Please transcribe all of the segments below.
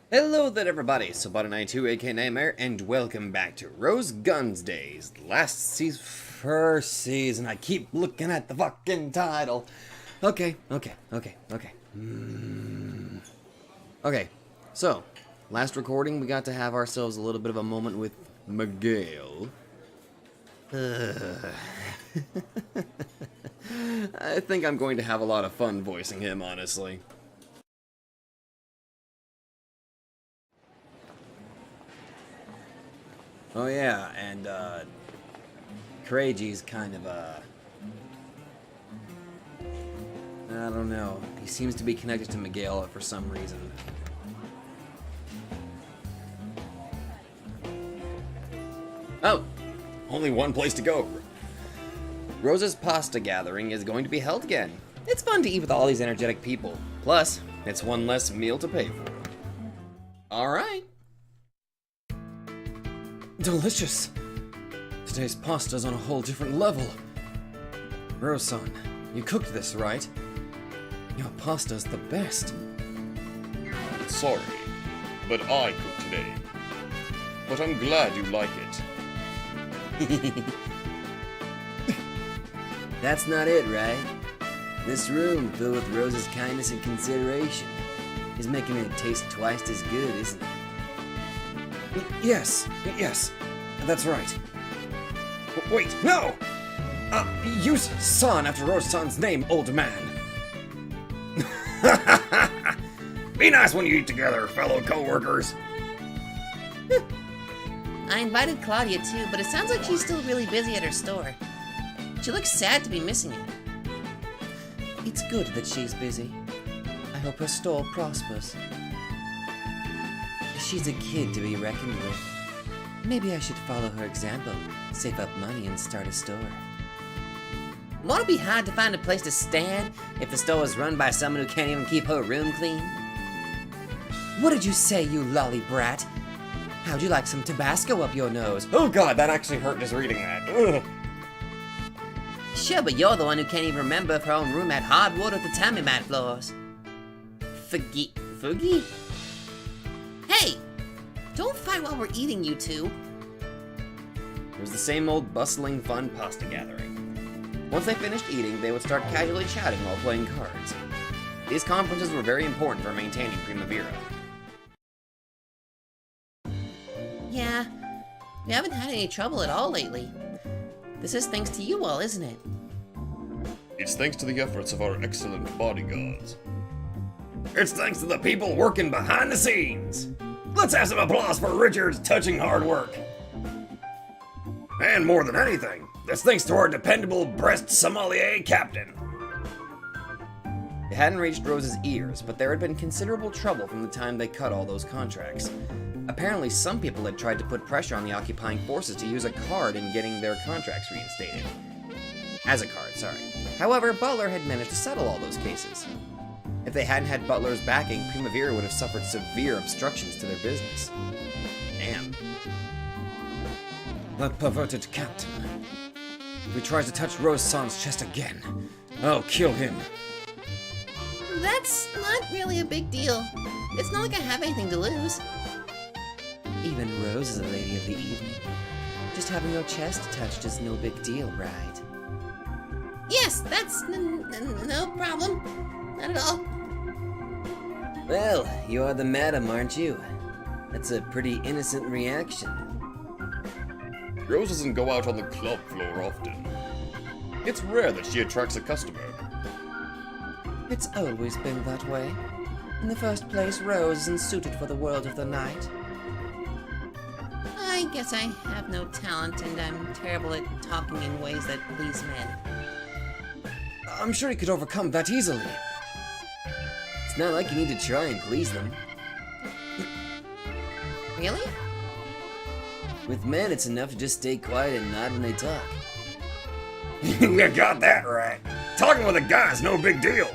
Hello there everybody, Sobota92 aka Nightmare, and welcome back to Rose Guns Days, first season. I keep looking at the fucking title. Okay. Okay, so, last recording we got to have ourselves a little bit of a moment with Miguel. I think I'm going to have a lot of fun voicing him, honestly. Oh yeah, and Kraji's kind of I don't know. He seems to be connected to Miguel for some reason. Oh, only one place to go. Rose's pasta gathering is going to be held again. It's fun to eat with all these energetic people. Plus, it's one less meal to pay for. Alright. Delicious. Today's pasta's on a whole different level. Rose-san, you cooked this, right? Your pasta's the best. Sorry, but I cooked today. But I'm glad you like it. That's not it, right? This room, filled with Rose's kindness and consideration, is making it taste twice as good, isn't it? Yes, that's right. Wait, no! Use San after Rose-san's name, old man. Be nice when you eat together, fellow co-workers. I invited Claudia too, but it sounds like she's still really busy at her store. She looks sad to be missing it. It's good that she's busy. I hope her store prospers. She's a kid to be reckoned with. Maybe I should follow her example, save up money and start a store. Won't it be hard to find a place to stand if the store is run by someone who can't even keep her room clean? What did you say, you lolly brat? How'd you like some Tabasco up your nose? Oh god, that actually hurt just reading that. Ugh. Sure, but you're the one who can't even remember if her own room had hardwood or tatami mat floors. Foogie? Hey! Don't fight while we're eating, you two. It was the same old bustling, fun pasta gathering. Once they finished eating, they would start casually chatting while playing cards. These conferences were very important for maintaining Primavera. Yeah, we haven't had any trouble at all lately. This is thanks to you all, isn't it? It's thanks to the efforts of our excellent bodyguards. It's thanks to the people working behind the scenes. Let's have some applause for Richard's touching hard work. And more than anything, it's thanks to our dependable breast sommelier captain. It hadn't reached Rose's ears, but there had been considerable trouble from the time they cut all those contracts. Apparently, some people had tried to put pressure on the occupying forces to use a card in getting their contracts reinstated. As a card, sorry. However, Butler had managed to settle all those cases. If they hadn't had Butler's backing, Primavera would have suffered severe obstructions to their business. Damn. That perverted captain. If he tries to touch Rose-san's chest again, I'll kill him. That's not really a big deal. It's not like I have anything to lose. Even Rose is a lady of the evening. Just having your chest touched is no big deal, right? Yes, that's no problem. Not at all. Well, you're the madam, aren't you? That's a pretty innocent reaction. Rose doesn't go out on the club floor often. It's rare that she attracts a customer. It's always been that way. In the first place, Rose isn't suited for the world of the night. I guess I have no talent and I'm terrible at talking in ways that please men. I'm sure you could overcome that easily. It's not like you need to try and please them. Really? With men, it's enough to just stay quiet and nod when they talk. You got that right. Talking with a guy's no big deal.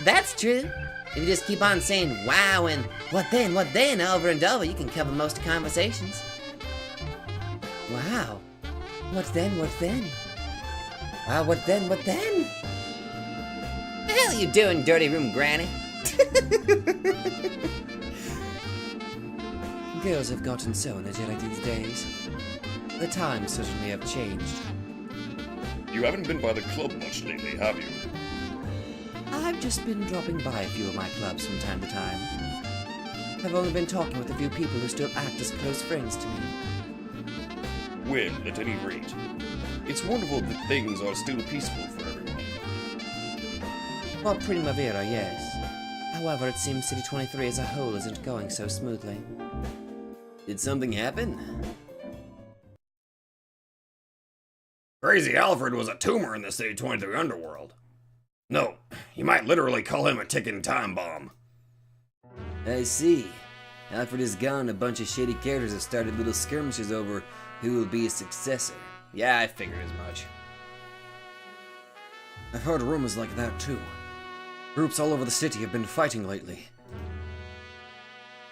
That's true. If you just keep on saying wow and what then over and over, you can cover most conversations. Wow. What then? What then? The hell are you doing, dirty room granny? girls have gotten so energetic these days. The times certainly have changed. You haven't been by the club much lately, have you? I've just been dropping by a few of my clubs from time to time. I've only been talking with a few people who still act as close friends to me. Well, at any rate, it's wonderful that things are still peaceful for everyone. Well, Primavera, yes. However, it seems City 23 as a whole isn't going so smoothly. Did something happen? Crazy Alfred was a tumor in the City 23 underworld. No, you might literally call him a ticking time bomb. I see. Alfred is gone, a bunch of shady characters have started little skirmishes over who will be his successor. Yeah, I figured as much. I've heard rumors like that too. Groups all over the city have been fighting lately.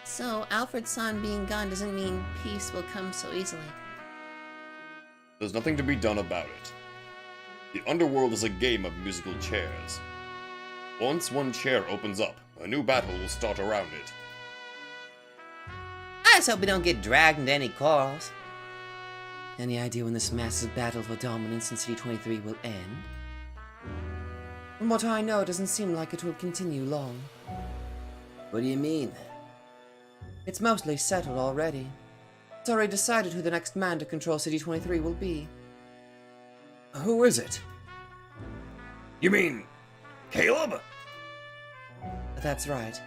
So, Alfred's son being gone doesn't mean peace will come so easily. There's nothing to be done about it. The underworld is a game of musical chairs. Once one chair opens up, a new battle will start around it. I just hope we don't get dragged into any quarrels. Any idea when this massive battle for dominance in City 23 will end? From what I know, it doesn't seem like it will continue long. What do you mean? It's mostly settled already. It's already decided who the next man to control City 23 will be. Who is it? You mean Caleb? That's right.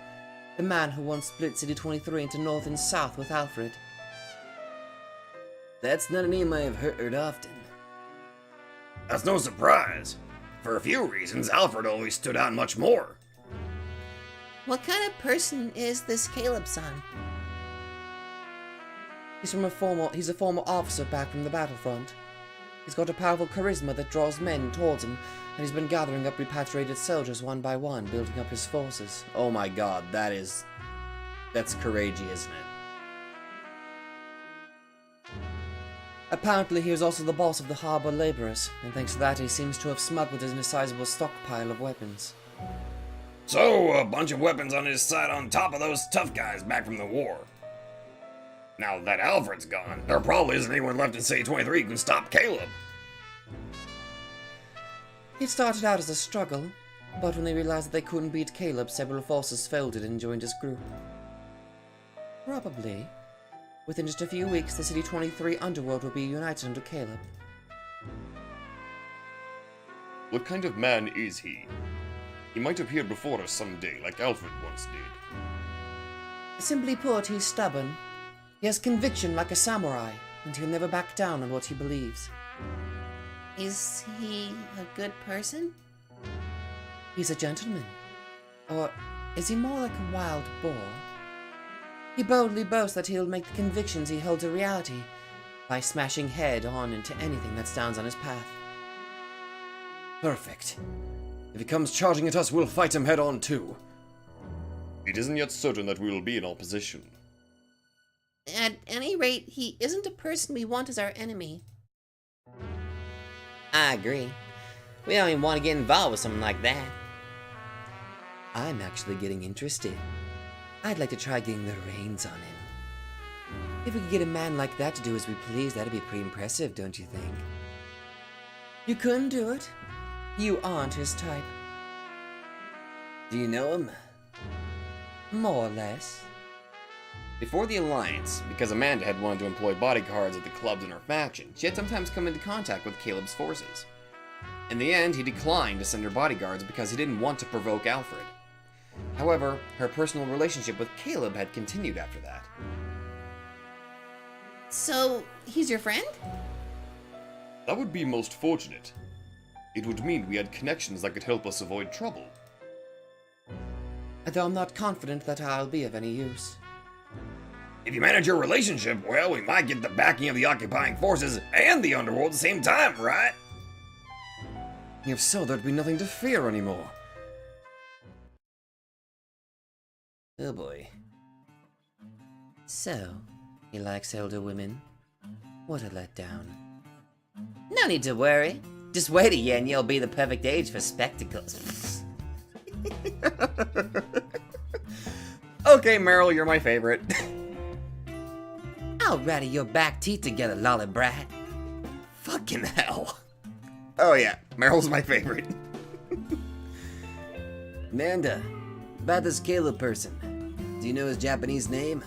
The man who once split City 23 into North and South with Alfred. That's not a name I have heard often. That's no surprise. For a few reasons, Alfred always stood out much more. What kind of person is this Caleb's son? He's a former officer back from the battlefront. He's got a powerful charisma that draws men towards him, and he's been gathering up repatriated soldiers one by one, building up his forces. Oh my god, that's courageous, isn't it? Apparently, he was also the boss of the harbor laborers, and thanks to that, he seems to have smuggled in a sizable stockpile of weapons. So, a bunch of weapons on his side on top of those tough guys back from the war. Now that Alfred's gone, there probably isn't anyone left in City 23 who can stop Caleb. It started out as a struggle, but when they realized that they couldn't beat Caleb, several forces folded and joined his group. Probably, within just a few weeks, the City 23 underworld will be united under Caleb. What kind of man is he? He might appear before us someday, like Alfred once did. Simply put, he's stubborn. He has conviction like a samurai, and he'll never back down on what he believes. Is he a good person? He's a gentleman. Or is he more like a wild boar? He boldly boasts that he'll make the convictions he holds a reality by smashing head on into anything that stands on his path. Perfect. If he comes charging at us, we'll fight him head on too. It isn't yet certain that we will be in opposition. At any rate, he isn't a person we want as our enemy. I agree. We don't even want to get involved with something like that. I'm actually getting interested. I'd like to try getting the reins on him. If we could get a man like that to do as we please, that'd be pretty impressive, don't you think? You couldn't do it. You aren't his type. Do you know him? More or less. Before the Alliance, because Amanda had wanted to employ bodyguards at the clubs in her faction, she had sometimes come into contact with Caleb's forces. In the end, he declined to send her bodyguards because he didn't want to provoke Alfred. However, her personal relationship with Caleb had continued after that. So, he's your friend? That would be most fortunate. It would mean we had connections that could help us avoid trouble. Though I'm not confident that I'll be of any use. If you manage your relationship well, we might get the backing of the occupying forces and the underworld at the same time, right? If so, there'd be nothing to fear anymore. Oh boy. So, he likes elder women? What a letdown. No need to worry. Just wait a year and you'll be the perfect age for spectacles. Okay, Meryl, you're my favorite. I'll rattle your back teeth together, lolly brat. Fucking hell. Oh yeah, Meryl's my favorite. Amanda, about this Caleb person. Do you know his Japanese name?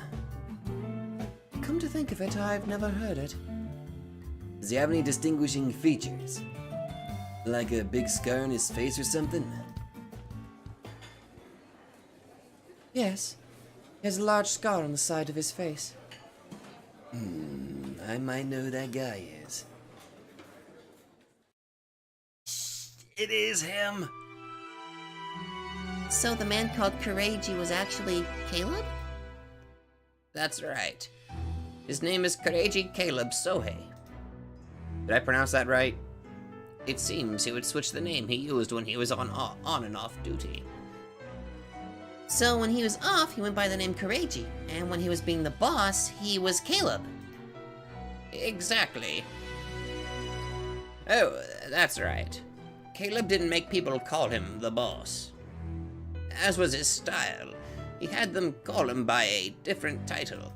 Come to think of it, I've never heard it. Does he have any distinguishing features? Like a big scar on his face or something? Yes. He has a large scar on the side of his face. I might know who that guy is. It is him! So the man called Kureiji was actually Caleb? That's right. His name is Kureiji Caleb Sohei. Did I pronounce that right? It seems he would switch the name he used when he was on and off duty. So when he was off, he went by the name Kureiji, and when he was being the boss, he was Caleb. Exactly. Oh, that's right. Caleb didn't make people call him the boss. As was his style, he had them call him by a different title.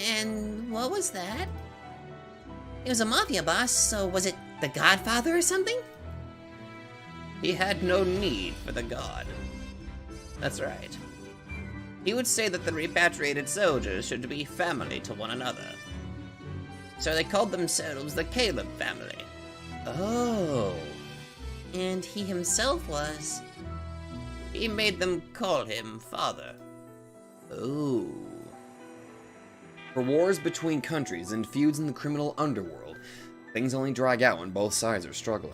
And what was that? He was a mafia boss, so was it the Godfather or something? He had no need for the god. That's right. He would say that the repatriated soldiers should be family to one another. So they called themselves the Caleb family. Oh. And he himself was... He made them call him father. Oh. For wars between countries and feuds in the criminal underworld, things only drag out when both sides are struggling.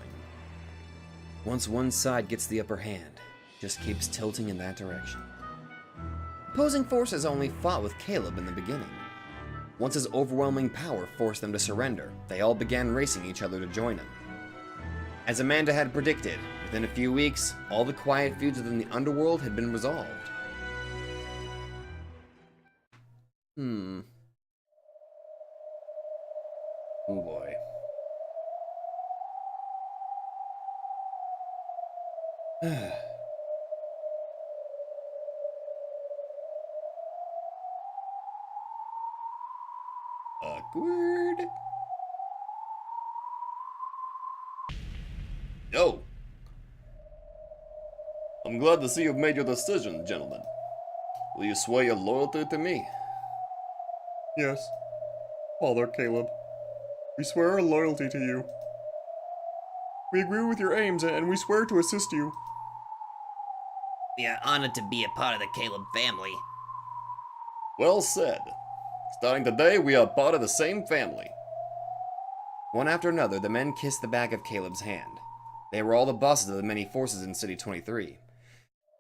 Once one side gets the upper hand, it just keeps tilting in that direction. Opposing forces only fought with Caleb in the beginning. Once his overwhelming power forced them to surrender, they all began racing each other to join him. As Amanda had predicted, within a few weeks, all the quiet feuds within the underworld had been resolved. Oh boy. Awkward. Yo. I'm glad to see you've made your decision, gentlemen. Will you swear your loyalty to me? Yes, Father Caleb. We swear our loyalty to you. We agree with your aims and we swear to assist you. We are honored to be a part of the Caleb family. Well said. Starting today, we are part of the same family. One after another, the men kissed the back of Caleb's hand. They were all the bosses of the many forces in City 23.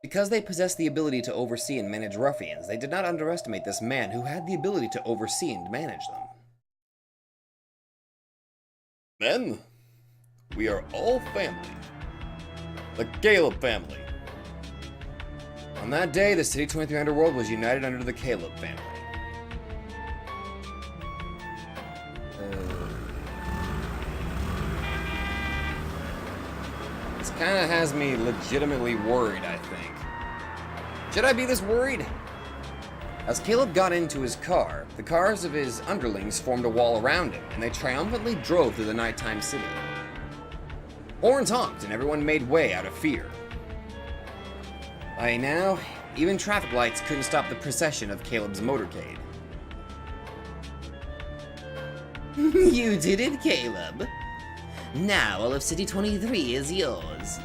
Because they possessed the ability to oversee and manage ruffians, they did not underestimate this man who had the ability to oversee and manage them. Men, we are all family. The Caleb family. On that day, the City 23 underworld was united under the Caleb family. This kind of has me legitimately worried, I think. Should I be this worried? As Caleb got into his car, the cars of his underlings formed a wall around him, and they triumphantly drove through the nighttime city. Horns honked, and everyone made way out of fear. By now, even traffic lights couldn't stop the procession of Caleb's motorcade. You did it, Caleb. Now all of City 23 is yours.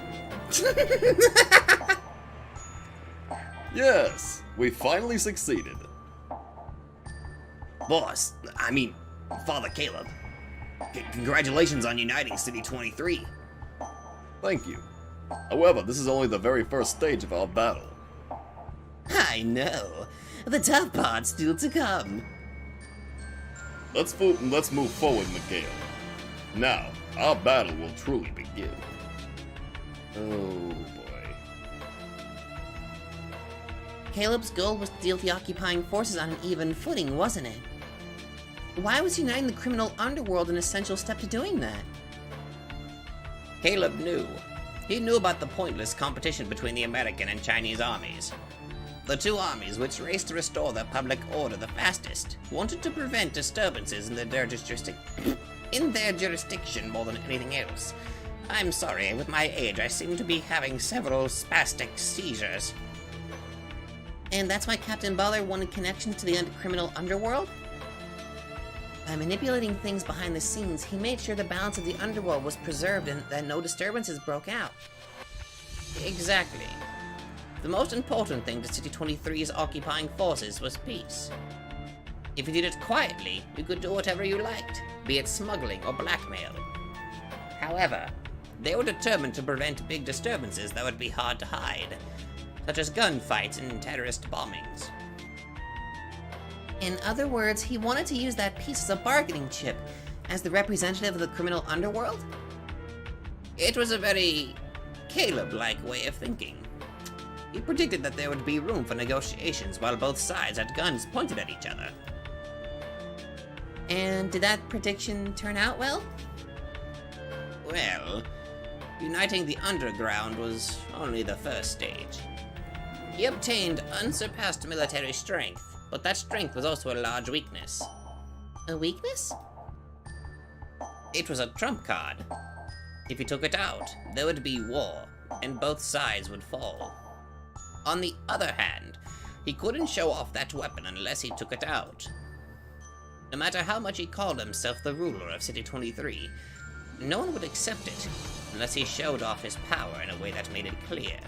Yes, we finally succeeded. Boss, I mean, Father Caleb. Congratulations on uniting City 23. Thank you. However, this is only the very first stage of our battle. I know. The tough part's still to come. Let's move forward, Miguel. Now, our battle will truly begin. Oh boy. Caleb's goal was to deal with the occupying forces on an even footing, wasn't it? Why was uniting the criminal underworld an essential step to doing that? Caleb knew. He knew about the pointless competition between the American and Chinese armies. The two armies which raced to restore the public order the fastest wanted to prevent disturbances in their jurisdiction more than anything else. I'm sorry, with my age, I seem to be having several spastic seizures. And that's why Captain Butler wanted connections to the criminal underworld? By manipulating things behind the scenes, he made sure the balance of the underworld was preserved and that no disturbances broke out. Exactly. The most important thing to City 23's occupying forces was peace. If you did it quietly, you could do whatever you liked, be it smuggling or blackmail. However, they were determined to prevent big disturbances that would be hard to hide, such as gunfights and terrorist bombings. In other words, he wanted to use that peace as a bargaining chip, as the representative of the criminal underworld? It was a very Caleb-like way of thinking. He predicted that there would be room for negotiations while both sides had guns pointed at each other. And did that prediction turn out well? Well, uniting the underground was only the first stage. He obtained unsurpassed military strength, but that strength was also a large weakness. A weakness? It was a trump card. If he took it out, there would be war, and both sides would fall. On the other hand, he couldn't show off that weapon unless he took it out. No matter how much he called himself the ruler of City 23, no one would accept it unless he showed off his power in a way that made it clear.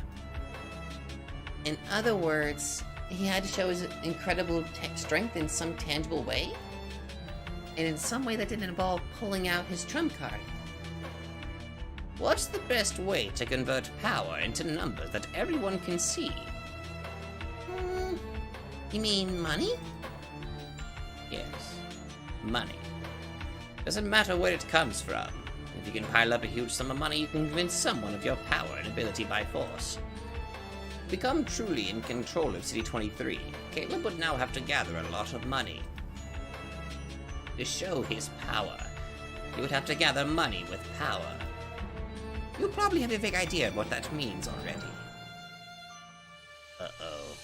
In other words, he had to show his incredible strength in some tangible way? And in some way that didn't involve pulling out his trump card. What's the best way to convert power into numbers that everyone can see? You mean money? Yes, money. Doesn't matter where it comes from. If you can pile up a huge sum of money, you can convince someone of your power and ability by force. To become truly in control of City 23, Caleb would now have to gather a lot of money. To show his power, he would have to gather money with power. You probably have a vague idea of what that means already. Uh-oh.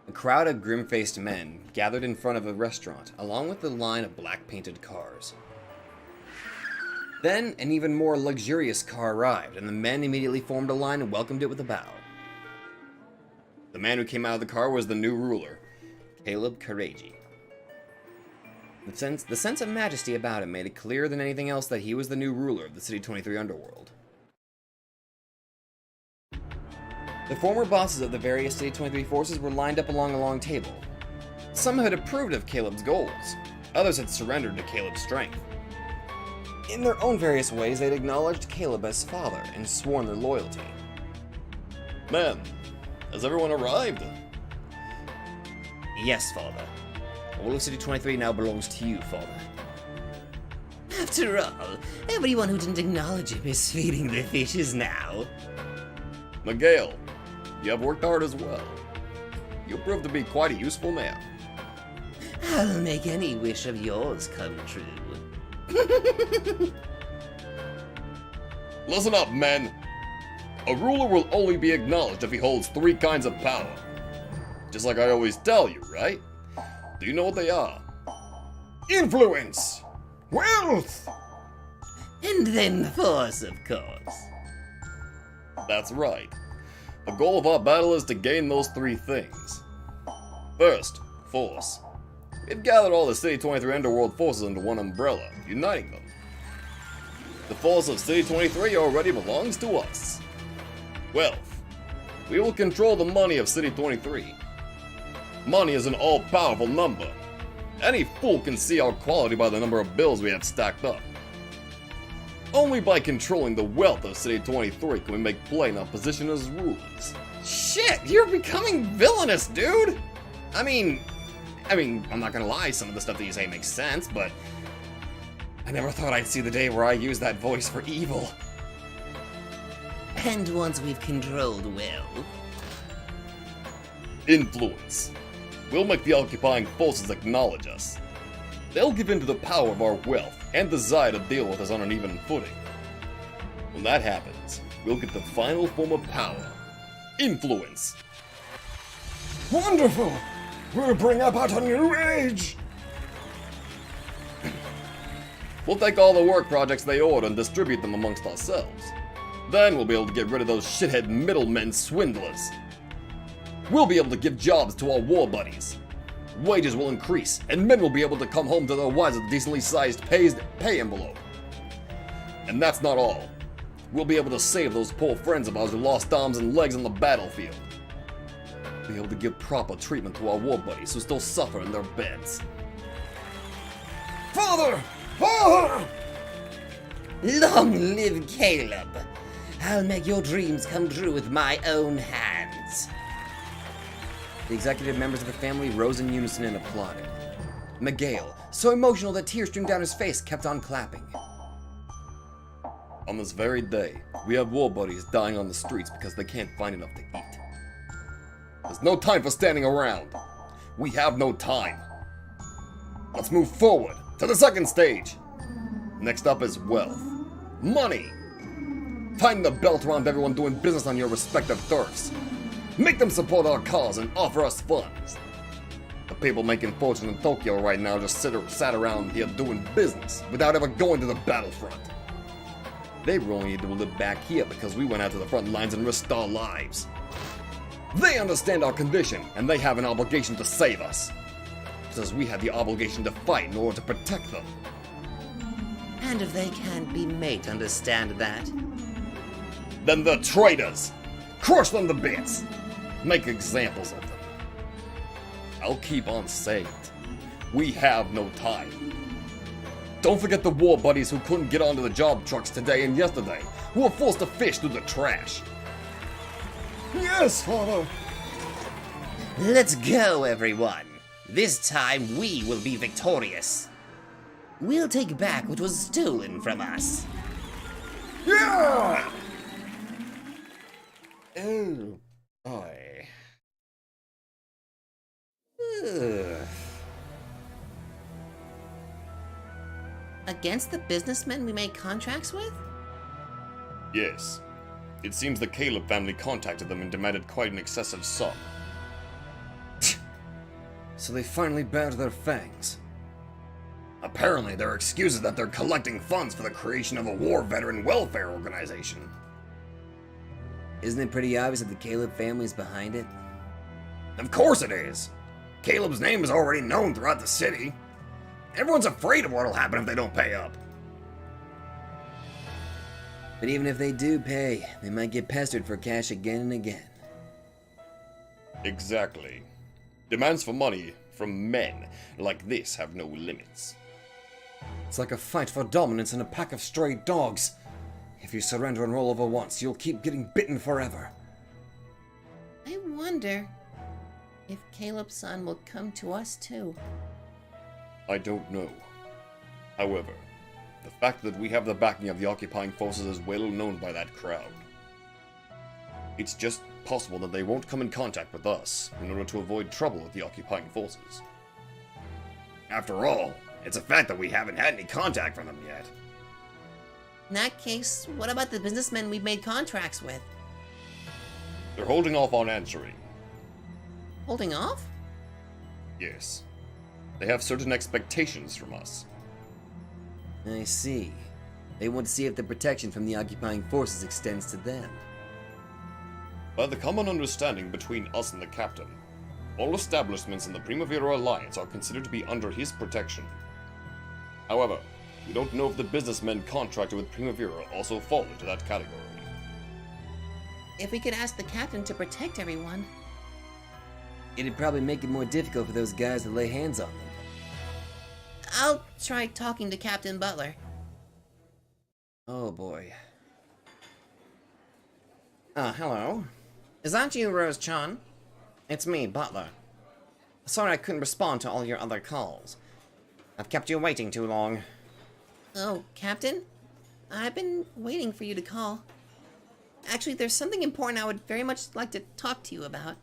A crowd of grim-faced men gathered in front of a restaurant, along with a line of black-painted cars. Then, an even more luxurious car arrived, and the men immediately formed a line and welcomed it with a bow. The man who came out of the car was the new ruler, Caleb Karaji. The sense of majesty about him made it clearer than anything else that he was the new ruler of the City 23 underworld. The former bosses of the various City 23 forces were lined up along a long table. Some had approved of Caleb's goals, others had surrendered to Caleb's strength. In their own various ways, they'd acknowledged Caleb as father and sworn their loyalty. Men, has everyone arrived? Yes, father. All of City 23 now belongs to you, father. After all, everyone who didn't acknowledge him is feeding the fishes now. Miguel, you have worked hard as well. You prove to be quite a useful man. I'll make any wish of yours come true. Listen up, men. A ruler will only be acknowledged if he holds 3 kinds of power. Just like I always tell you, right? Do you know what they are? Influence! Wealth! And then force, of course. That's right. The goal of our battle is to gain those 3 things. First, force. We've gathered all the City 23 underworld forces under one umbrella, uniting them. The force of City 23 already belongs to us. Wealth. We will control the money of City 23. Money is an all-powerful number. Any fool can see our quality by the number of bills we have stacked up. Only by controlling the wealth of City 23 can we make plain our position as rulers. Shit, you're becoming villainous, dude! I mean, I'm not gonna lie, some of the stuff that you say makes sense, but I never thought I'd see the day where I use that voice for evil. And once we've controlled wealth... Influence. We'll make the occupying forces acknowledge us. They'll give in to the power of our wealth and desire to deal with us on an even footing. When that happens, we'll get the final form of power. Influence. Wonderful! We'll bring about a new age! We'll take all the work projects they order and distribute them amongst ourselves. Then we'll be able to get rid of those shithead middlemen swindlers. We'll be able to give jobs to our war buddies. Wages will increase, and men will be able to come home to their wives with a decently sized pay envelope. And that's not all. We'll be able to save those poor friends of ours who lost arms and legs on the battlefield. We'll be able to give proper treatment to our war buddies who still suffer in their beds. Father! Father! Long live Caleb! I'll make your dreams come true with my own hands. The executive members of the family rose in unison and applauded. Miguel, so emotional that tears streamed down his face, kept on clapping. On this very day, we have war buddies dying on the streets because they can't find enough to eat. There's no time for standing around. We have no time. Let's move forward to the second stage. Next up is wealth. Money. Tighten the belt around everyone doing business on your respective turfs. Make them support our cause and offer us funds. The people making fortune in Tokyo right now just sat around here doing business without ever going to the battlefront. They were only able to live back here because we went out to the front lines and risked our lives. They understand our condition, and they have an obligation to save us. Just as we had the obligation to fight in order to protect them. And if they can't be made to understand that, Then the traitors! Crush them to bits! Make examples of them. I'll keep on saying it. We have no time. Don't forget the war buddies who couldn't get onto the job trucks today and yesterday, who were forced to fish through the trash. Yes, Father! let's go, everyone. This time we will be victorious. We'll take back what was stolen from us. Yeah! Oh, boy. Against the businessmen we made contracts with? Yes. It seems the Caleb family contacted them and demanded quite an excessive sum. So they finally bared their fangs. Apparently, their excuse is that they're collecting funds for the creation of a war veteran welfare organization. Isn't it pretty obvious that the Caleb family is behind it? Of course it is. Caleb's name is already known throughout the city. Everyone's afraid of what'll happen if they don't pay up. But even if they do pay, they might get pestered for cash again and again. Exactly. Demands for money from men like this have no limits. It's like a fight for dominance in a pack of stray dogs. If you surrender and roll over once, you'll keep getting bitten forever. I wonder if Caleb's son will come to us too. I don't know. However, the fact that we have the backing of the occupying forces is well known by that crowd. It's just possible that they won't come in contact with us in order to avoid trouble with the occupying forces. After all, it's a fact that we haven't had any contact from them yet. In that case, what about the businessmen we made contracts with? They're holding off on answering. Holding off? Yes. They have certain expectations from us. I see. They want to see if the protection from the occupying forces extends to them. By the common understanding between us and the captain, all establishments in the Primavera Alliance are considered to be under his protection. However, we don't know if the businessmen contracted with Primavera also fall into that category. If we could ask the captain to protect everyone. It'd probably make it more difficult for those guys to lay hands on them. I'll try talking to Captain Butler. Oh boy. Hello. Is that you, Rose-chan? It's me, Butler. Sorry I couldn't respond to all your other calls. I've kept you waiting too long. Oh, Captain? I've been waiting for you to call. Actually, there's something important I would very much like to talk to you about.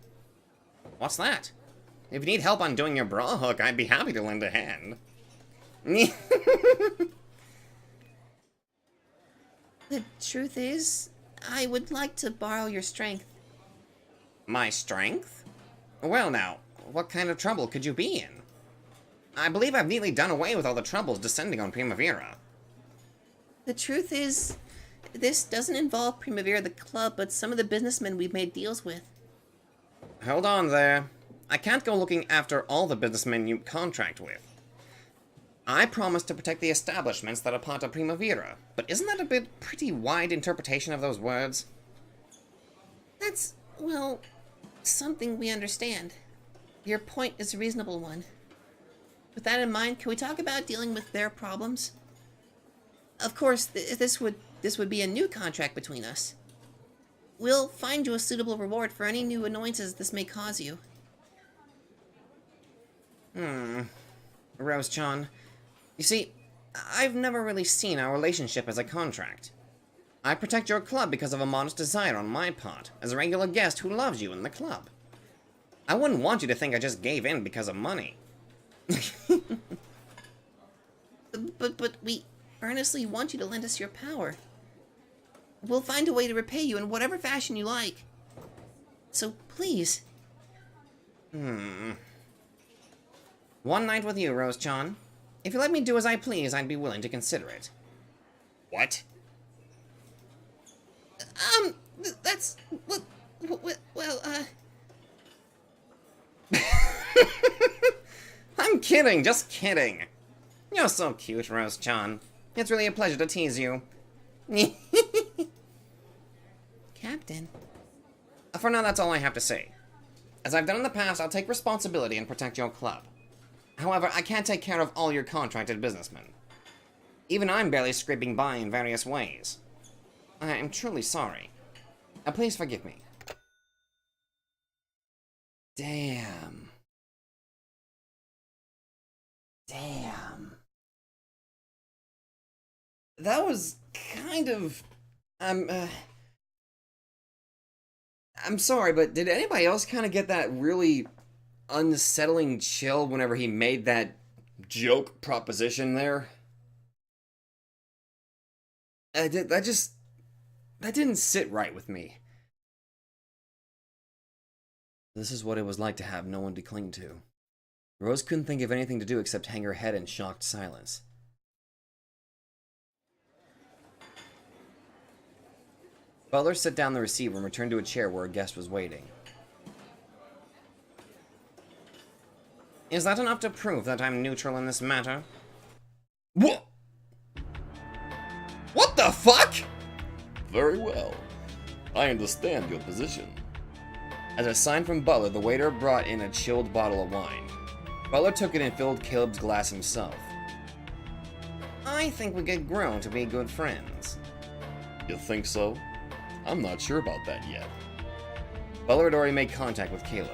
What's that? If you need help undoing your bra hook, I'd be happy to lend a hand. The truth is, I would like to borrow your strength. My strength? Well now, what kind of trouble could you be in? I believe I've nearly done away with all the troubles descending on Primavera. The truth is, this doesn't involve Primavera the club, but some of the businessmen we've made deals with. Hold on there. I can't go looking after all the businessmen you contract with. I promise to protect the establishments that are part of Primavera, but isn't that a pretty wide interpretation of those words? That's, well, something we understand. Your point is a reasonable one. With that in mind, can we talk about dealing with their problems? Of course, this would be a new contract between us. We'll find you a suitable reward for any new annoyances this may cause you. Rose-chan, you see, I've never really seen our relationship as a contract. I protect your club because of a modest desire on my part, as a regular guest who loves you in the club. I wouldn't want you to think I just gave in because of money. But we earnestly want you to lend us your power. We'll find a way to repay you in whatever fashion you like. So please. One night with you, Rose-chan. If you let me do as I please, I'd be willing to consider it. What? That's... Well, I'm kidding, just kidding. You're so cute, Rose-chan. It's really a pleasure to tease you. Captain. For now, that's all I have to say. As I've done in the past, I'll take responsibility and protect your club. However, I can't take care of all your contracted businessmen. Even I'm barely scraping by in various ways. I am truly sorry. Please forgive me. Damn. That was kind of... I'm sorry, but did anybody else kind of get that really unsettling chill whenever he made that joke proposition there? That didn't sit right with me. This is what it was like to have no one to cling to. Rose couldn't think of anything to do except hang her head in shocked silence. Butler set down the receiver and returned to a chair where a guest was waiting. Is that enough to prove that I'm neutral in this matter? What? What the fuck? Very well. I understand your position. As a sign from Butler, the waiter brought in a chilled bottle of wine. Butler took it and filled Caleb's glass himself. I think we could grow to be good friends. You think so? I'm not sure about that yet. Butler had already made contact with Caleb.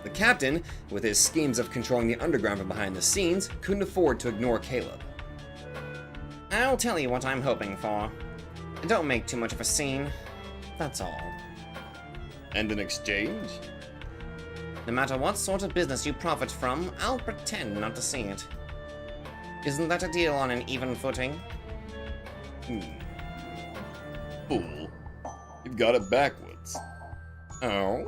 The captain, with his schemes of controlling the underground from behind the scenes, couldn't afford to ignore Caleb. I'll tell you what I'm hoping for. Don't make too much of a scene. That's all. And in exchange? No matter what sort of business you profit from, I'll pretend not to see it. Isn't that a deal on an even footing? Fool. You've got it backwards. Oh?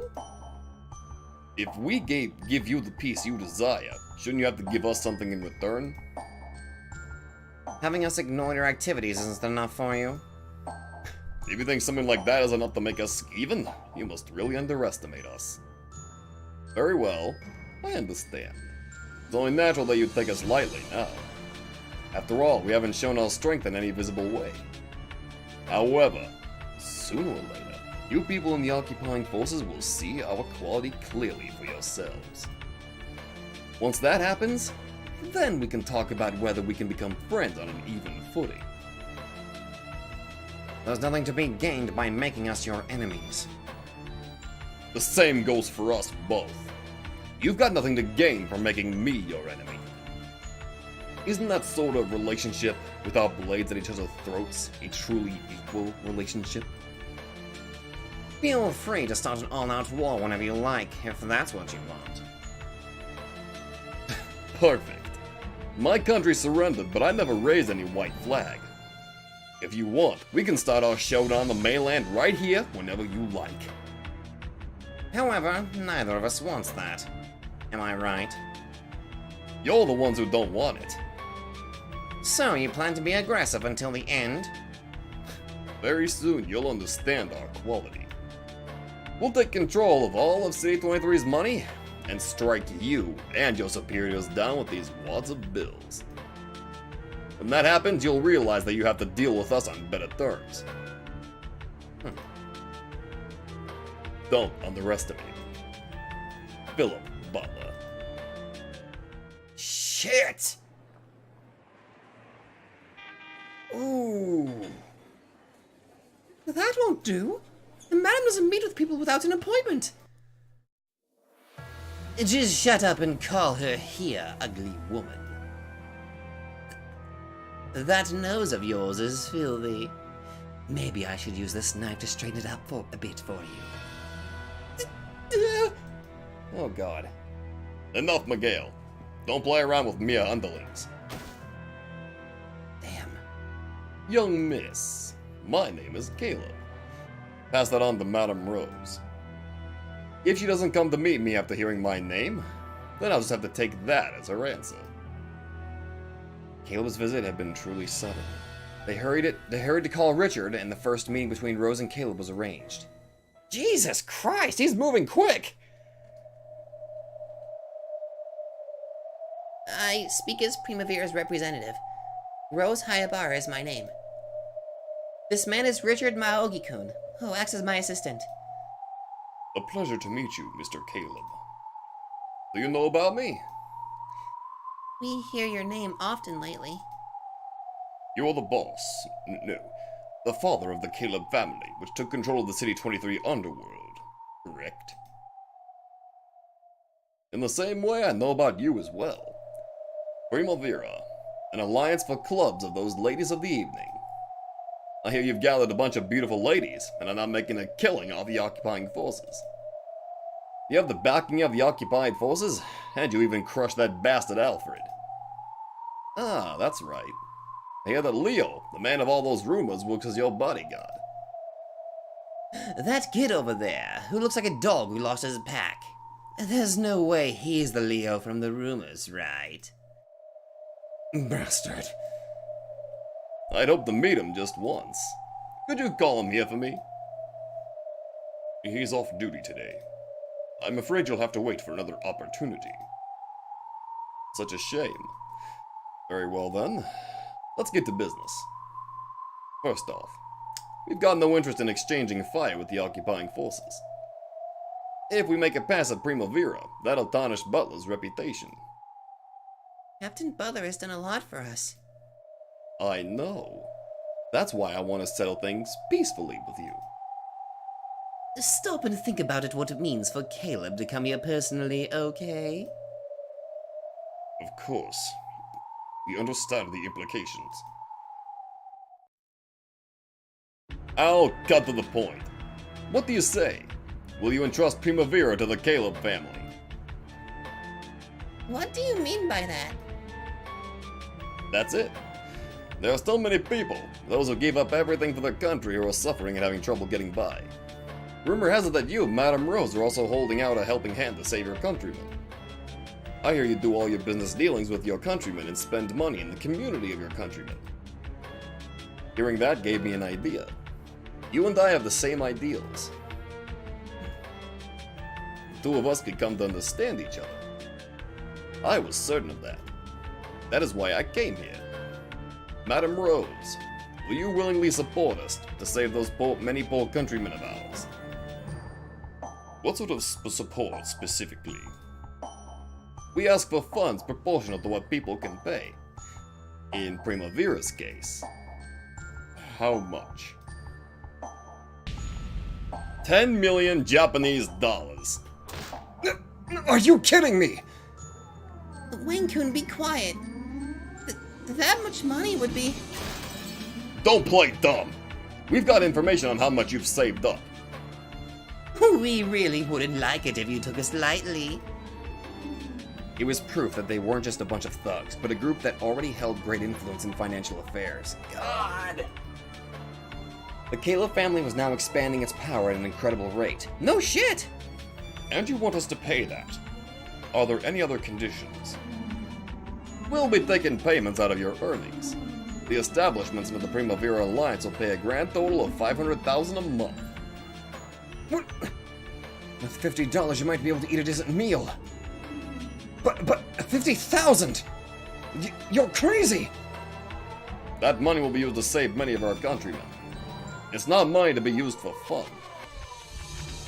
If we give you the piece you desire, shouldn't you have to give us something in return? Having us ignore your activities isn't enough for you? If you think something like that is enough to make us even, you must really underestimate us. Very well, I understand. It's only natural that you'd take us lightly now. After all, we haven't shown our strength in any visible way. However, sooner or later, you people in the occupying forces will see our quality clearly for yourselves. Once that happens, then we can talk about whether we can become friends on an even footing. There's nothing to be gained by making us your enemies. The same goes for us both. You've got nothing to gain from making me your enemy. Isn't that sort of relationship, with our blades at each other's throats, a truly equal relationship? Feel free to start an all-out war whenever you like, if that's what you want. Perfect. My country surrendered, but I never raised any white flag. If you want, we can start our showdown on the mainland right here whenever you like. However, neither of us wants that. Am I right? You're the ones who don't want it. So you plan to be aggressive until the end? Very soon you'll understand our quality. We'll take control of all of City 23's money and strike you and your superiors down with these wads of bills. When that happens, you'll realize that you have to deal with us on better terms. Don't underestimate Philip Butler. Shit! Ooh. That won't do. The madam doesn't meet with people without an appointment. Just shut up and call her here, ugly woman. That nose of yours is filthy. Maybe I should use this knife to straighten it out for a bit for you. Oh god. Enough, Miguel. Don't play around with mere underlings. Damn. Young miss, my name is Caleb. Pass that on to Madame Rose. If she doesn't come to meet me after hearing my name, then I'll just have to take that as her answer. Caleb's visit had been truly sudden. They hurried to call Richard, and the first meeting between Rose and Caleb was arranged. Jesus Christ, he's moving quick! I speak as Primavera's representative. Rose Hayabara is my name. This man is Richard Maogi-kun, who acts as my assistant. A pleasure to meet you, Mr. Caleb. Do you know about me? We hear your name often lately. You are the boss. No, the father of the Caleb family, which took control of the City 23 underworld, correct? In the same way, I know about you as well. Primavera, an alliance for clubs of those ladies of the evening. I hear you've gathered a bunch of beautiful ladies, and are now making a killing off the occupying forces. You have the backing of the occupied forces, and you even crushed that bastard Alfred. Ah, that's right. I hear that Leo, the man of all those rumors, works as your bodyguard. That kid over there, who looks like a dog who lost his pack. There's no way he's the Leo from the rumors, right? Bastard. I'd hope to meet him just once. Could you call him here for me? He's off duty today. I'm afraid you'll have to wait for another opportunity. Such a shame. Very well then. Let's get to business. First off, we've got no interest in exchanging fire with the occupying forces. If we make a pass at Primavera, that'll tarnish Butler's reputation. Captain Butler has done a lot for us. I know. That's why I want to settle things peacefully with you. Stop and think about it what it means for Caleb to come here personally, okay? Of course. We understand the implications. I'll cut to the point. What do you say? Will you entrust Primavera to the Caleb family? What do you mean by that? That's it. There are still many people, those who gave up everything for their country, who are suffering and having trouble getting by. Rumor has it that you, Madame Rose, are also holding out a helping hand to save your countrymen. I hear you do all your business dealings with your countrymen and spend money in the community of your countrymen. Hearing that gave me an idea. You and I have the same ideals. The two of us could come to understand each other. I was certain of that. That is why I came here. Madame Rose, will you willingly support us to save those many poor countrymen of ours? What sort of support specifically? We ask for funds proportional to what people can pay. In Primavera's case, how much? 10 million Japanese dollars. Are you kidding me? Wayne-kun, be quiet. That much money would be... Don't play dumb. We've got information on how much you've saved up. We really wouldn't like it if you took us lightly. It was proof that they weren't just a bunch of thugs, but a group that already held great influence in financial affairs. God! The Caleb family was now expanding its power at an incredible rate. No shit! And you want us to pay that? Are there any other conditions? We'll be taking payments out of your earnings. The establishments of the Primavera Alliance will pay a grand total of $500,000 a month. What? With $50, you might be able to eat a decent meal. But $50,000! You're crazy! That money will be used to save many of our countrymen. It's not money to be used for fun.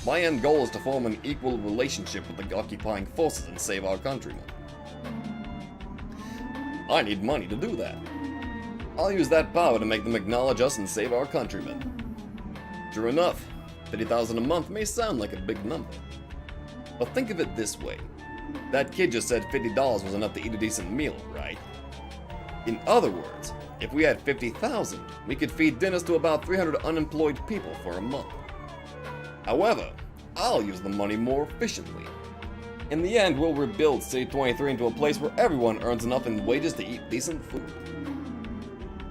My end goal is to form an equal relationship with the occupying forces and save our countrymen. I need money to do that. I'll use that power to make them acknowledge us and save our countrymen. True enough, $50,000 a month may sound like a big number. But think of it this way. That kid just said $50 was enough to eat a decent meal, right? In other words, if we had $50,000, we could feed dinners to about 300 unemployed people for a month. However, I'll use the money more efficiently. In the end, we'll rebuild City 23 into a place where everyone earns enough in wages to eat decent food.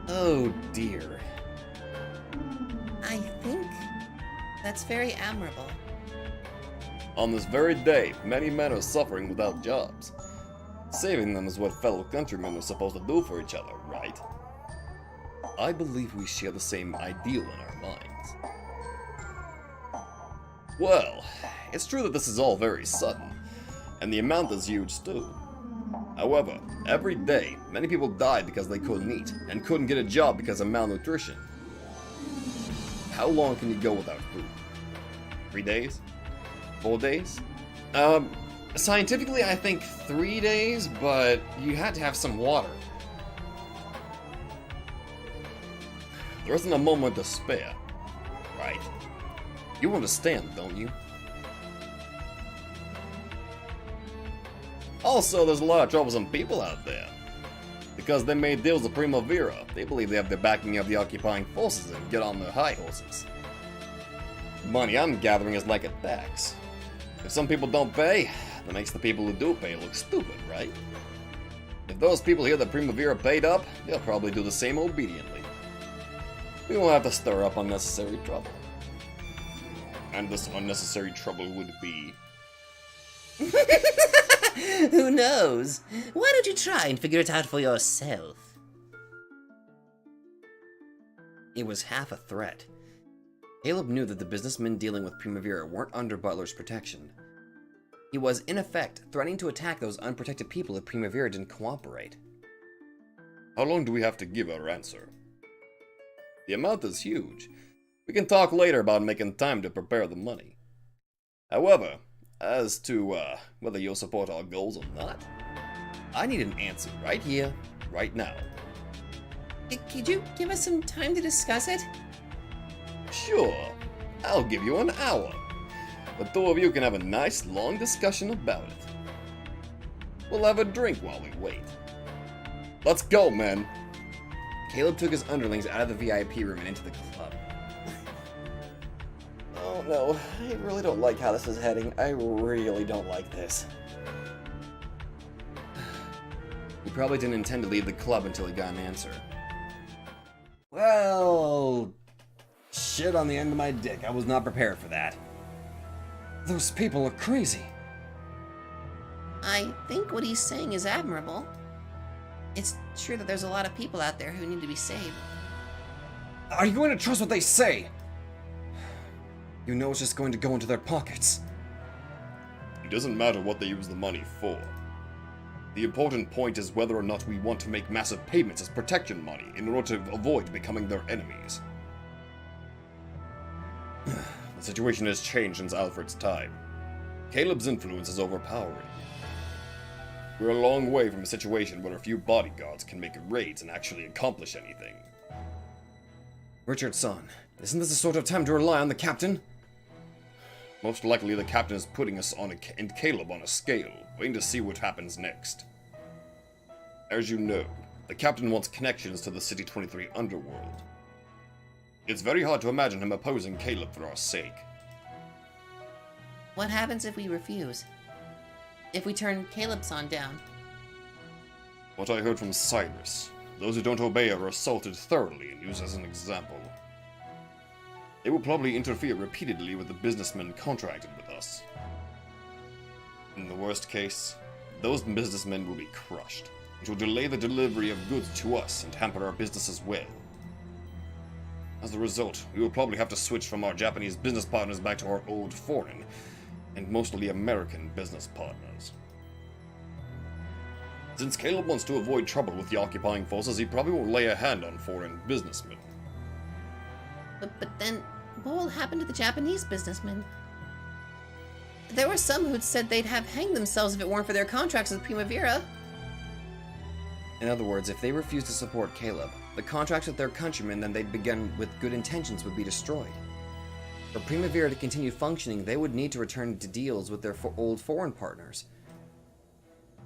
Oh dear. I think that's very admirable. On this very day, many men are suffering without jobs. Saving them is what fellow countrymen are supposed to do for each other, right? I believe we share the same ideal in our minds. Well, it's true that this is all very sudden, and the amount is huge too. However, every day, many people died because they couldn't eat, and couldn't get a job because of malnutrition. How long can you go without food? 3 days? 4 days? Scientifically, I think 3 days, but you had to have some water. There isn't a moment to spare, right? You understand, don't you? Also, there's a lot of troublesome people out there. Because they made deals with Primavera, they believe they have the backing of the occupying forces and get on their high horses. The money I'm gathering is like a tax. If some people don't pay, that makes the people who do pay look stupid, right? If those people hear that Primavera paid up, they'll probably do the same obediently. We won't have to stir up unnecessary trouble. And this unnecessary trouble would be... Who knows? Why don't you try and figure it out for yourself? It was half a threat. Caleb knew that the businessmen dealing with Primavera weren't under Butler's protection. He was, in effect, threatening to attack those unprotected people if Primavera didn't cooperate. How long do we have to give our answer? The amount is huge. We can talk later about making time to prepare the money. However, as to whether you'll support our goals or not, I need an answer right here, right now. Could you give us some time to discuss it? Sure, I'll give you an hour. The two of you can have a nice long discussion about it. We'll have a drink while we wait. Let's go, men. Caleb took his underlings out of the VIP room and into the club. Oh no, I really don't like how this is heading. I really don't like this. He probably didn't intend to leave the club until he got an answer. Well, shit on the end of my dick. I was not prepared for that. Those people are crazy. I think what he's saying is admirable. It's true that there's a lot of people out there who need to be saved. Are you going to trust what they say? You know it's just going to go into their pockets. It doesn't matter what they use the money for. The important point is whether or not we want to make massive payments as protection money in order to avoid becoming their enemies. The situation has changed since Alfred's time. Caleb's influence is overpowering. We're a long way from a situation where a few bodyguards can make raids and actually accomplish anything. Richard-san, isn't this the sort of time to rely on the captain? Most likely the captain is putting us on and Caleb on a scale, waiting to see what happens next. As you know, the captain wants connections to the City 23 underworld. It's very hard to imagine him opposing Caleb for our sake. What happens if we refuse? If we turn Caleb-san down? What I heard from Cyrus, those who don't obey are assaulted thoroughly and used as an example. They will probably interfere repeatedly with the businessmen contracted with us. In the worst case, those businessmen will be crushed, which will delay the delivery of goods to us and hamper our business as well. As a result, we will probably have to switch from our Japanese business partners back to our old foreign, and mostly American business partners. Since Caleb wants to avoid trouble with the occupying forces, he probably won't lay a hand on foreign businessmen. But then, what will happen to the Japanese businessmen? There were some who'd said they'd have hanged themselves if it weren't for their contracts with Primavera. In other words, if they refused to support Caleb, the contracts with their countrymen that they'd begun with good intentions would be destroyed. For Primavera to continue functioning, they would need to return to deals with their old foreign partners.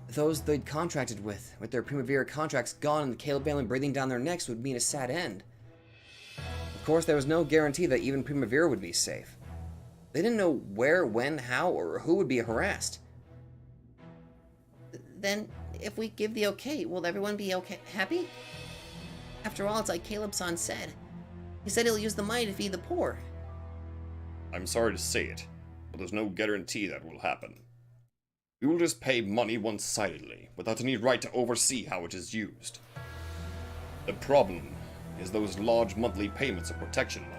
Those they'd contracted with their Primavera contracts gone and the Caleb family breathing down their necks would mean a sad end. Of course, there was no guarantee that even Primavera would be safe. They didn't know where, when, how, or who would be harassed. Then, if we give the okay, will everyone be happy? After all, it's like Caleb-san said. He said he'll use the money to feed the poor. I'm sorry to say it, but there's no guarantee that will happen. We will just pay money one-sidedly, without any right to oversee how it is used. The problem is those large monthly payments of protection money.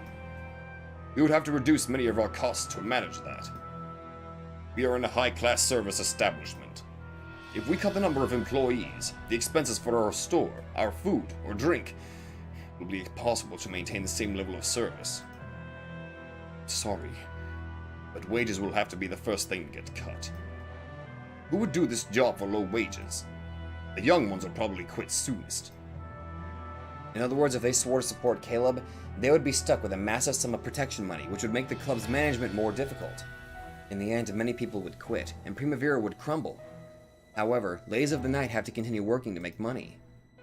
We would have to reduce many of our costs to manage that. We are in a high-class service establishment. If we cut the number of employees, the expenses for our store, our food, or drink, it will be impossible to maintain the same level of service. Sorry, but wages will have to be the first thing to get cut. Who would do this job for low wages? The young ones will probably quit soonest. In other words, if they swore to support Caleb, they would be stuck with a massive sum of protection money, which would make the club's management more difficult. In the end, many people would quit, and Primavera would crumble. However, Ladies of the Night have to continue working to make money.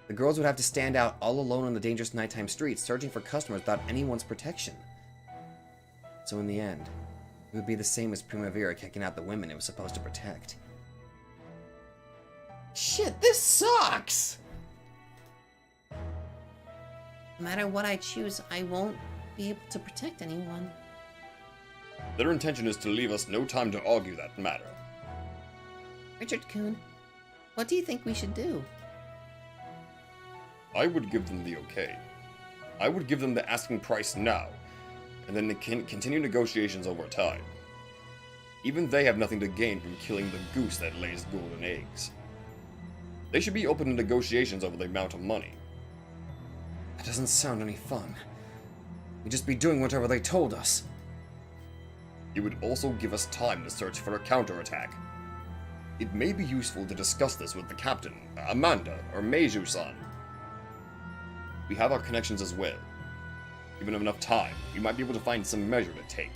The girls would have to stand out all alone on the dangerous nighttime streets, searching for customers without anyone's protection. So in the end, it would be the same as Primavera kicking out the women it was supposed to protect. Shit, this sucks! No matter what I choose, I won't be able to protect anyone. Their intention is to leave us no time to argue that matter. Richard-kun, what do you think we should do? I would give them the okay. I would give them the asking price now, and then continue negotiations over time. Even they have nothing to gain from killing the goose that lays golden eggs. They should be open to negotiations over the amount of money. That doesn't sound any fun. We'd just be doing whatever they told us. It would also give us time to search for a counterattack. It may be useful to discuss this with the captain, Amanda, or Meiju-san. We have our connections as well. Given enough time, we might be able to find some measure to take.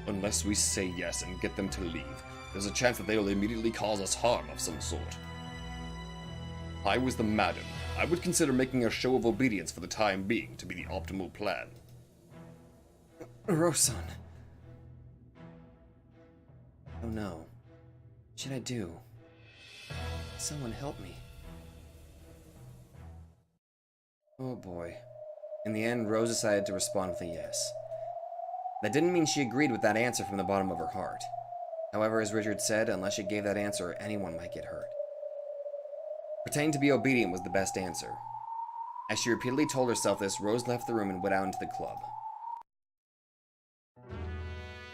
Unless we say yes and get them to leave, there's a chance that they'll immediately cause us harm of some sort. If I was the madam, I would consider making a show of obedience for the time being to be the optimal plan. Rosan. Oh no. What should I do? Someone help me. Oh boy. In the end, Rose decided to respond with a yes. That didn't mean she agreed with that answer from the bottom of her heart. However, as Richard said, unless she gave that answer, anyone might get hurt. Pretending to be obedient was the best answer. As she repeatedly told herself this, Rose left the room and went out into the club.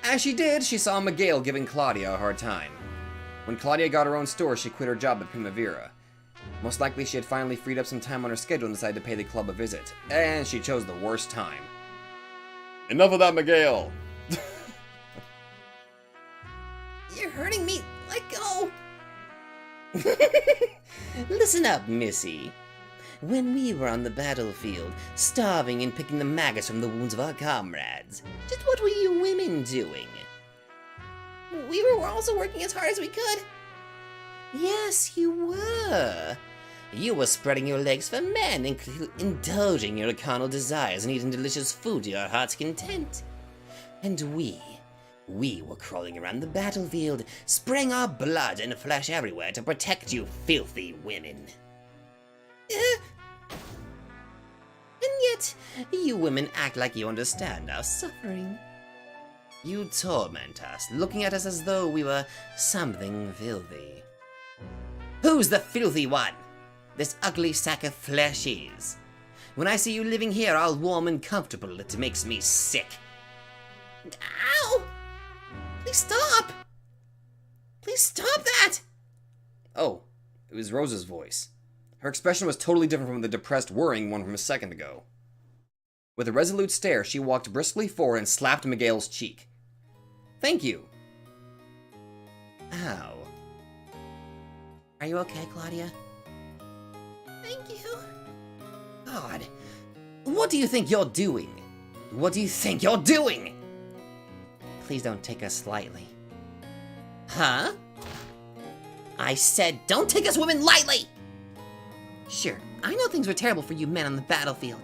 As she did, she saw Miguel giving Claudia a hard time. When Claudia got her own store, she quit her job at Primavera. Most likely she had finally freed up some time on her schedule and decided to pay the club a visit. And she chose the worst time. Enough of that, Miguel! You're hurting me. Let go. Listen up, Missy. When we were on the battlefield, starving and picking the maggots from the wounds of our comrades, just what were you women doing? We were also working as hard as we could. Yes, you were. You were spreading your legs for men, indulging your carnal desires and eating delicious food to your heart's content. And we were crawling around the battlefield, spraying our blood and flesh everywhere to protect you filthy women. And What? You women act like you understand our suffering. You torment us, looking at us as though we were something filthy. Who's the filthy one? This ugly sack of flesh is. When I see you living here all warm and comfortable, it makes me sick. Ow! Please stop! Please stop that! Oh, it was Rose's voice. Her expression was totally different from the depressed, worrying one from a second ago. With a resolute stare, she walked briskly forward and slapped Miguel's cheek. Thank you. Ow. Are you okay, Claudia? Thank you. God, what do you think you're doing? What do you think you're doing? Please don't take us lightly. Huh? I said don't take us women lightly! Sure, I know things were terrible for you men on the battlefield.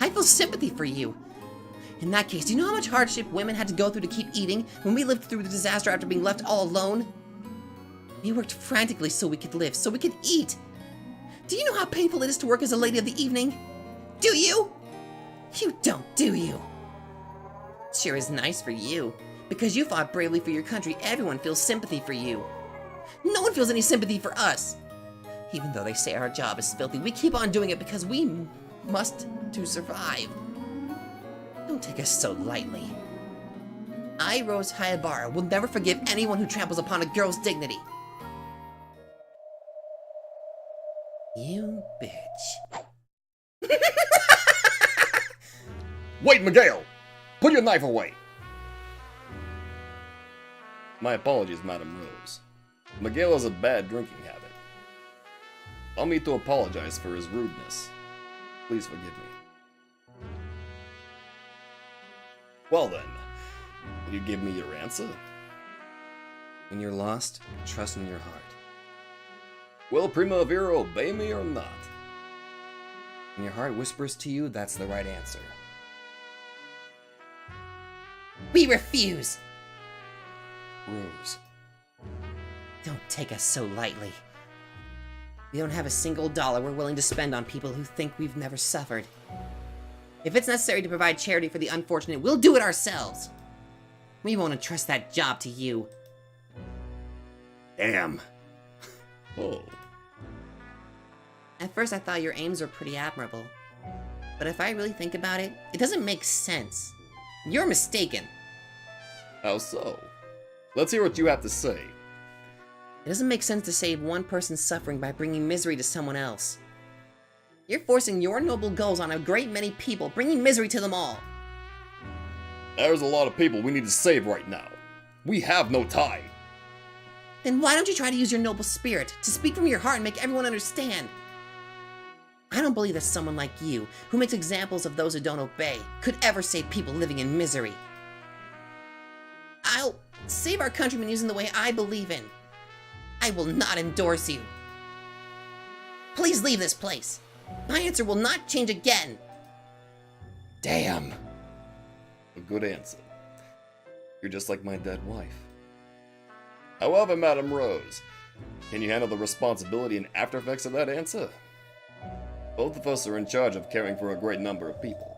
I feel sympathy for you. In that case, do you know how much hardship women had to go through to keep eating when we lived through the disaster after being left all alone? We worked frantically so we could live, so we could eat. Do you know how painful it is to work as a lady of the evening? Do you? You don't, do you? Sure is nice for you. Because you fought bravely for your country, everyone feels sympathy for you. No one feels any sympathy for us. Even though they say our job is filthy, we keep on doing it because we must to survive. Don't take us so lightly. I, Rose Hayabara, will never forgive anyone who tramples upon a girl's dignity. You bitch. Wait, Miguel! Put your knife away! My apologies, Madame Rose. Miguel has a bad drinking habit. Allow me to apologize for his rudeness. Please forgive me. Well then, will you give me your answer? When you're lost, trust in your heart. Will Primavera obey me or not? When your heart whispers to you, that's the right answer. We refuse! Rose. Don't take us so lightly. We don't have a single dollar we're willing to spend on people who think we've never suffered. If it's necessary to provide charity for the unfortunate, we'll do it ourselves. We won't entrust that job to you. Damn. Oh. At first I thought your aims were pretty admirable. But if I really think about it, it doesn't make sense. You're mistaken. How so? Let's hear what you have to say. It doesn't make sense to save one person's suffering by bringing misery to someone else. You're forcing your noble goals on a great many people, bringing misery to them all. There's a lot of people we need to save right now. We have no time. Then why don't you try to use your noble spirit to speak from your heart and make everyone understand? I don't believe that someone like you, who makes examples of those who don't obey, could ever save people living in misery. I'll save our countrymen using the way I believe in. I will not endorse you. Please leave this place. My answer will not change again. Damn. A good answer. You're just like my dead wife. However, Madame Rose, can you handle the responsibility and after effects of that answer? Both of us are in charge of caring for a great number of people.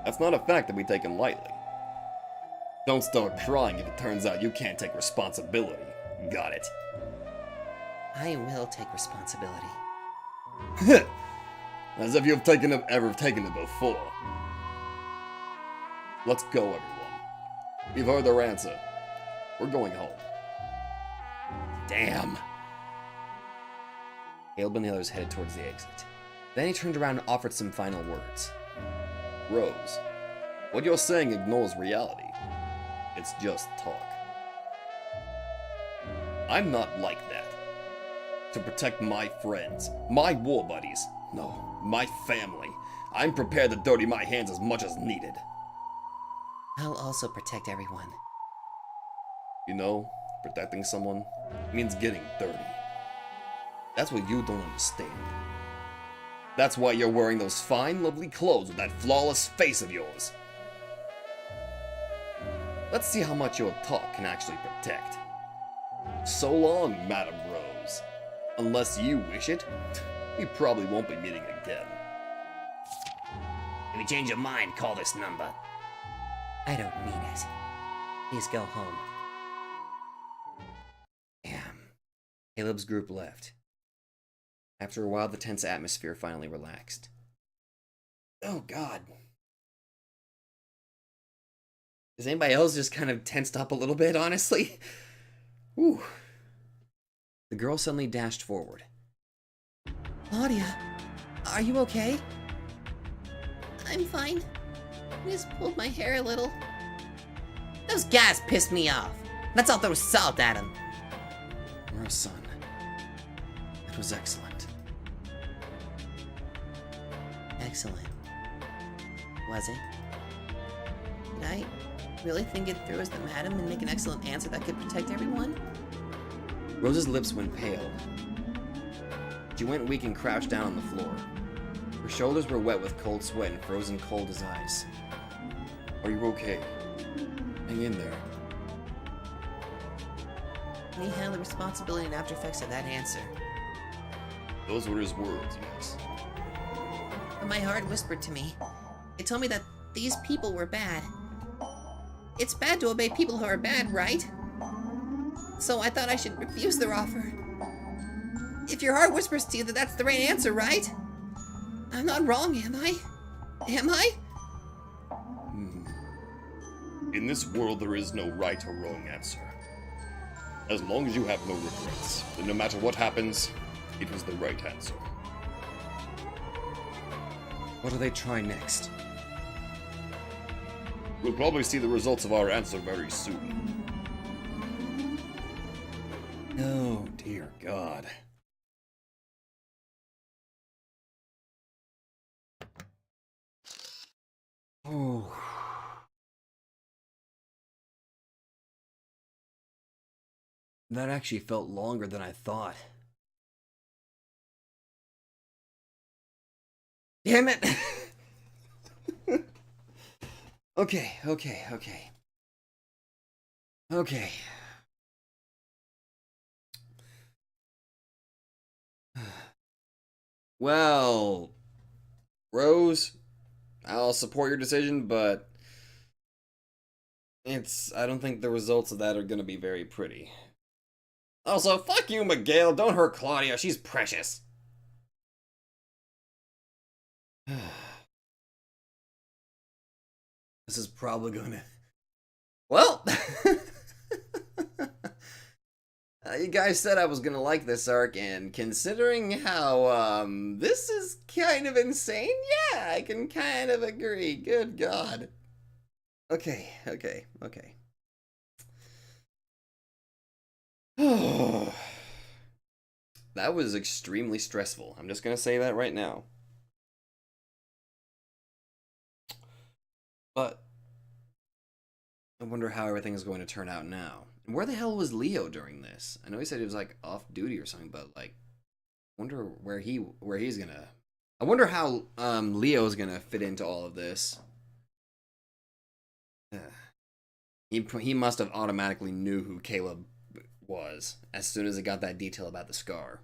That's not a fact to be taken lightly. Don't start crying if it turns out you can't take responsibility. Got it? I will take responsibility. As if you've ever taken it before. Let's go, everyone. You've heard their answer. We're going home. Damn. Caleb and the others headed towards the exit. Then he turned around and offered some final words. Rose, what you're saying ignores reality. It's just talk. I'm not like that. To protect my friends, my war buddies, no, my family, I'm prepared to dirty my hands as much as needed. I'll also protect everyone. You know, protecting someone means getting dirty. That's what you don't understand. That's why you're wearing those fine, lovely clothes with that flawless face of yours. Let's see how much your talk can actually protect. So long, Madame Rose. Unless you wish it, we probably won't be meeting again. If you change your mind, call this number. I don't mean it. Please go home. Damn. Caleb's group left. After a while, the tense atmosphere finally relaxed. Oh, God. Is anybody else just kind of tensed up a little bit, honestly? Whew. The girl suddenly dashed forward. Claudia, are you okay? I'm fine. I just pulled my hair a little. Those guys pissed me off. Let's all throw salt at them. Rose-san. That was excellent. Excellent. Was it? Did I really think it through as the madam and make an excellent answer that could protect everyone? Rose's lips went pale. She went weak and crouched down on the floor. Her shoulders were wet with cold sweat and frozen cold as ice. Are you okay? Hang in there. We handle the responsibility and after effects of that answer. Those were his words, yes. But my heart whispered to me. It told me that these people were bad. It's bad to obey people who are bad, right? So I thought I should refuse their offer. If your heart whispers to you that that's the right answer, right? I'm not wrong, am I? Am I? In this world, there is no right or wrong answer. As long as you have no regrets, then no matter what happens, it was the right answer. What do they try next? We'll probably see the results of our answer very soon. Oh, dear God. Oh. That actually felt longer than I thought. Damn it! Okay. Well, Rose, I'll support your decision, but I don't think the results of that are gonna be very pretty. Also, fuck you, Miguel. Don't hurt Claudia. She's precious. This is probably gonna... Well! You guys said I was gonna like this arc, and considering how, this is kind of insane, yeah, I can kind of agree. Good God. Okay. That was extremely stressful. I'm just gonna say that right now. But I wonder how everything is going to turn out now. And where the hell was Leo during this? I know he said he was like off duty or something, but like, I wonder where he's gonna. I wonder how Leo's gonna fit into all of this. He must have automatically knew who Caleb was as soon as he got that detail about the scar.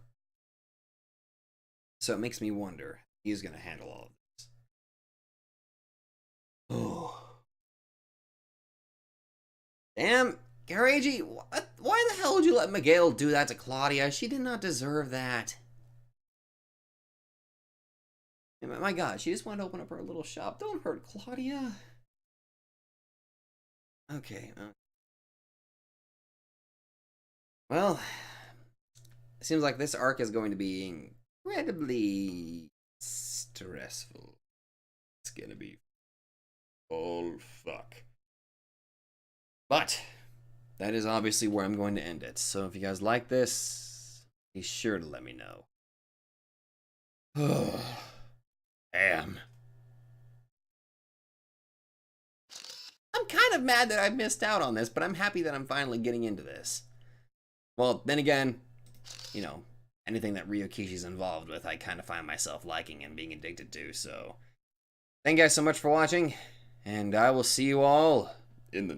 So it makes me wonder he's gonna handle all of this. Oh. Damn, Garaji, why the hell would you let Miguel do that to Claudia? She did not deserve that. My God, she just wanted to open up her little shop. Don't hurt Claudia. Okay. Well, it seems like this arc is going to be incredibly stressful. It's gonna be all fuck. But that is obviously where I'm going to end it. So if you guys like this, be sure to let me know. Damn. I'm kind of mad that I missed out on this, but I'm happy that I'm finally getting into this. Well, then again, you know, anything that Ryukishi's involved with, I kind of find myself liking and being addicted to, so... Thank you guys so much for watching, and I will see you all In the